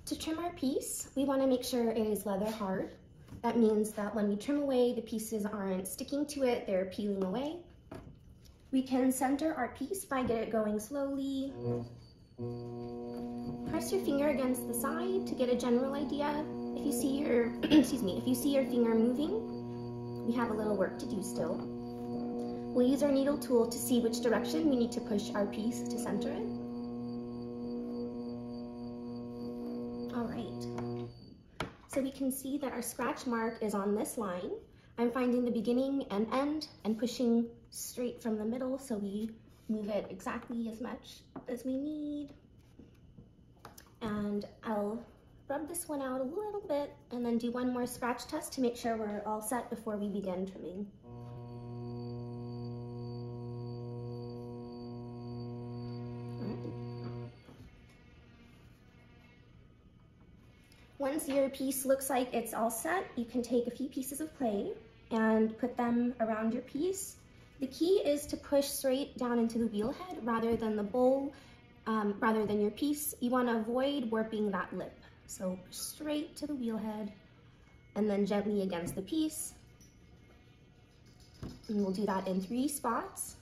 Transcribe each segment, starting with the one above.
To trim our piece, we want to make sure it is leather hard. That means that when we trim away, the pieces aren't sticking to it, they're peeling away. We can center our piece by going slowly. Press your finger against the side to get a general idea. If you see your, if you see your finger moving, we have a little work to do still. We'll use our needle tool to see which direction we need to push our piece to center it. All right. So we can see that our scratch mark is on this line. I'm finding the beginning and end and pushing straight from the middle, so we move it exactly as much as we need. And I'll rub this one out a little bit and then do one more scratch test to make sure we're all set before we begin trimming. Once your piece looks like it's all set, you can take a few pieces of clay and put them around your piece. The key is to push straight down into the wheel head rather than the bowl, rather than your piece. You want to avoid warping that lip. So straight to the wheel head and then gently against the piece. And we'll do that in 3 spots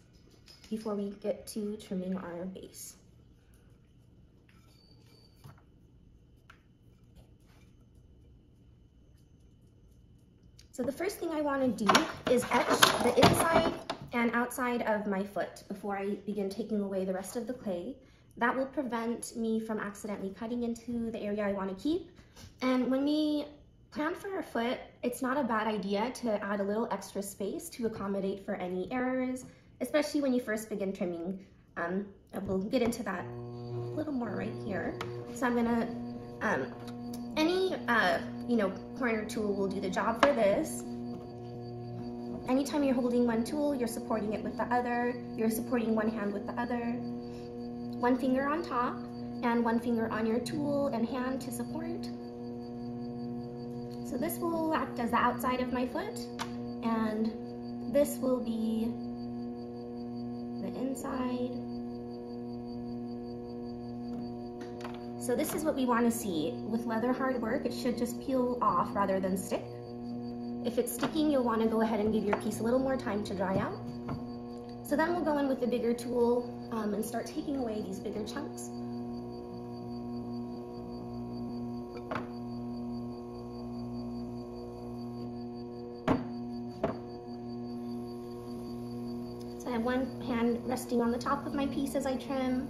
before we get to trimming our base. So the first thing I want to do is etch the inside and outside of my foot before I begin taking away the rest of the clay. That will prevent me from accidentally cutting into the area I want to keep. And when we plan for our foot, it's not a bad idea to add a little extra space to accommodate for any errors, especially when you first begin trimming. We'll get into that a little more right here. So I'm gonna, any corner tool will do the job for this. Anytime you're holding one tool, you're supporting it with the other. You're supporting one hand with the other. One finger on top and one finger on your tool and hand to support. So this will act as the outside of my foot, and this will be the inside. So this is what we want to see. With leather hard work, it should just peel off rather than stick. If it's sticking, you'll want to go ahead and give your piece a little more time to dry out. So then we'll go in with the bigger tool and start taking away these bigger chunks. So I have one hand resting on the top of my piece as I trim,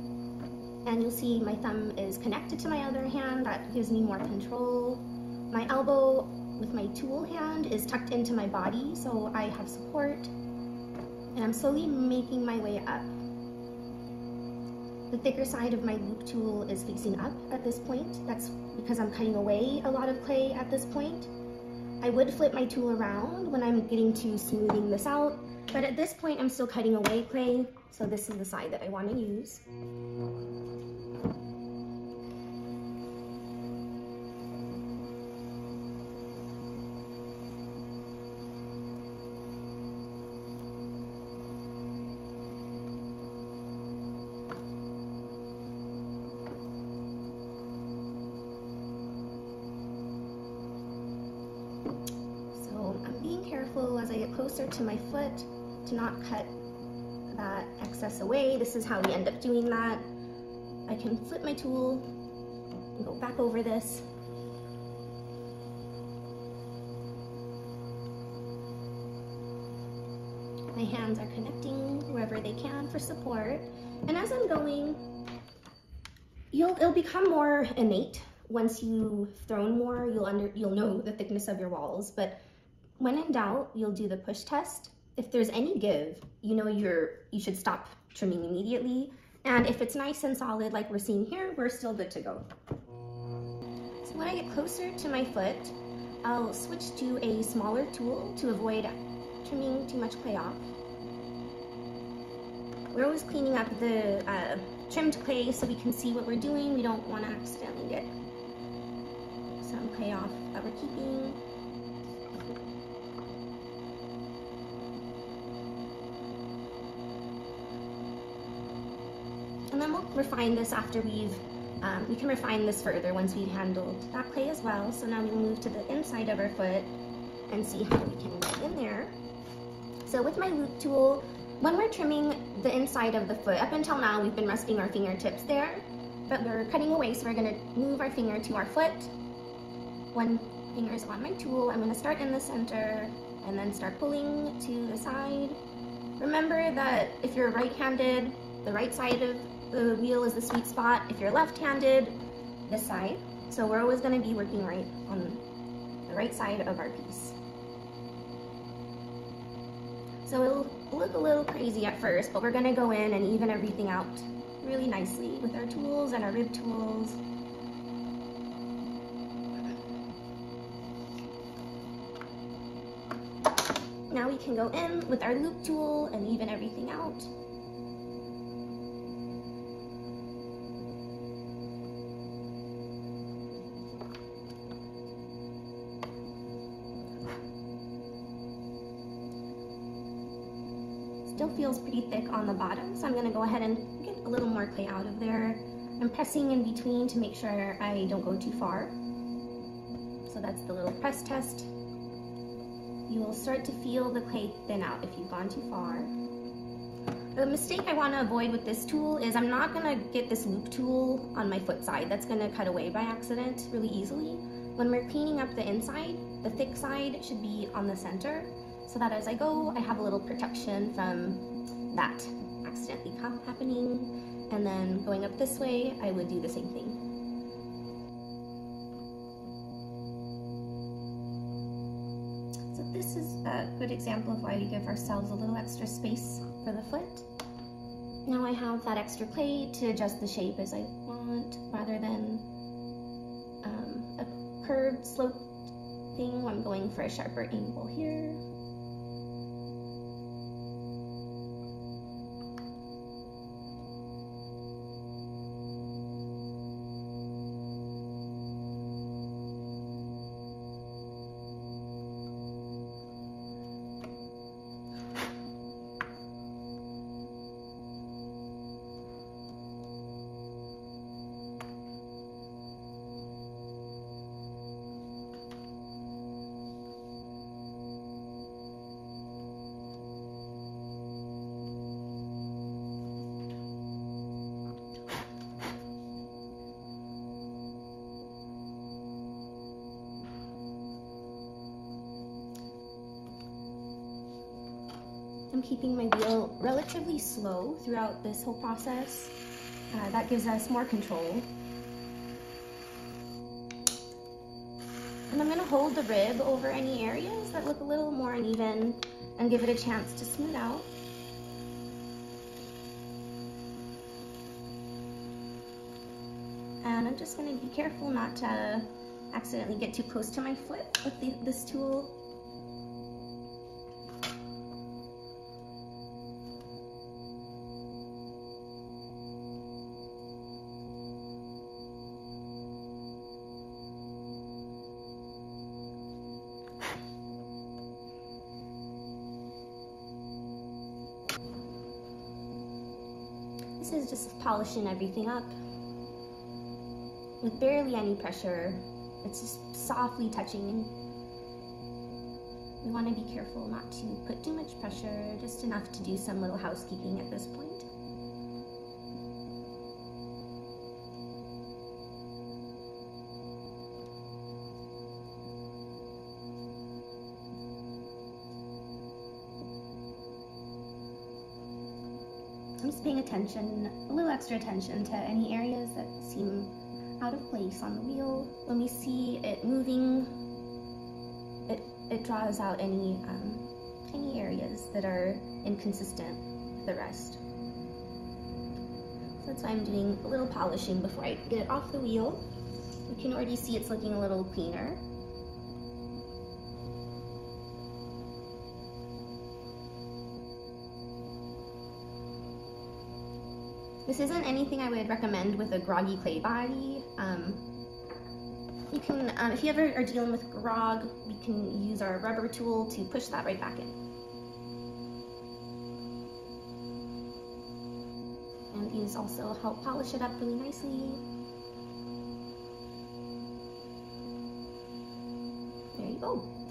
and you'll see my thumb is connected to my other hand. That gives me more control. My elbow with my tool hand is tucked into my body, so I have support. And I'm slowly making my way up. The thicker side of my loop tool is facing up at this point. That's because I'm cutting away a lot of clay at this point. I would flip my tool around when I'm getting to smoothing this out, but at this point I'm still cutting away clay, so this is the side that I want to use. Careful as I get closer to my foot to not cut that excess away. This is how we end up doing that. I can flip my tool and go back over this. My hands are connecting wherever they can for support. And as I'm going, it'll become more innate. Once you've thrown more, you'll know the thickness of your walls. But when in doubt, you'll do the push test. If there's any give, you know you should stop trimming immediately. And if it's nice and solid like we're seeing here, we're still good to go. So when I get closer to my foot, I'll switch to a smaller tool to avoid trimming too much clay off. We're always cleaning up the trimmed clay so we can see what we're doing. We don't want to accidentally get some clay off that we're keeping. And then we'll refine this after we've we can refine this further once we've handled that clay as well. So now we'll move to the inside of our foot and see how we can get in there. So with my loop tool, when we're trimming the inside of the foot, up until now we've been resting our fingertips there, but we're cutting away, so we're gonna move our finger to our foot. One finger is on my tool. I'm gonna start in the center and then start pulling to the side. Remember that if you're right-handed, the right side of the wheel is the sweet spot. If you're left-handed, this side. So we're always gonna be working right on the right side of our piece. So it'll look a little crazy at first, but we're gonna go in and even everything out really nicely with our tools and our rib tools. Now we can go in with our loop tool and even everything out. Still feels pretty thick on the bottom, so I'm gonna go ahead and get a little more clay out of there. I'm pressing in between to make sure I don't go too far. So that's the little press test. You will start to feel the clay thin out if you've gone too far. The mistake I want to avoid with this tool is I'm not going to get this loop tool on my foot side. That's going to cut away by accident really easily. When we're cleaning up the inside, the thick side should be on the center, so that as I go, I have a little protection from that accidentally happening. And then going up this way, I would do the same thing. So this is a good example of why we give ourselves a little extra space for the foot. Now I have that extra clay to adjust the shape as I want, rather than a curved slope thing. I'm going for a sharper angle here. I'm keeping my wheel relatively slow throughout this whole process. That gives us more control. And I'm going to hold the rib over any areas that look a little more uneven and give it a chance to smooth out. And I'm just going to be careful not to accidentally get too close to my foot with this tool. This is just polishing everything up with barely any pressure. It's just softly touching. We want to be careful not to put too much pressure, just enough to do some little housekeeping at this point. I'm just paying attention, a little extra attention to any areas that seem out of place on the wheel. When we see it moving, it draws out any areas that are inconsistent with the rest. So that's why I'm doing a little polishing before I get it off the wheel. You can already see it's looking a little cleaner. This isn't anything I would recommend with a groggy clay body. You can, if you ever are dealing with grog, we can use our rubber tool to push that right back in. And these also help polish it up really nicely. go.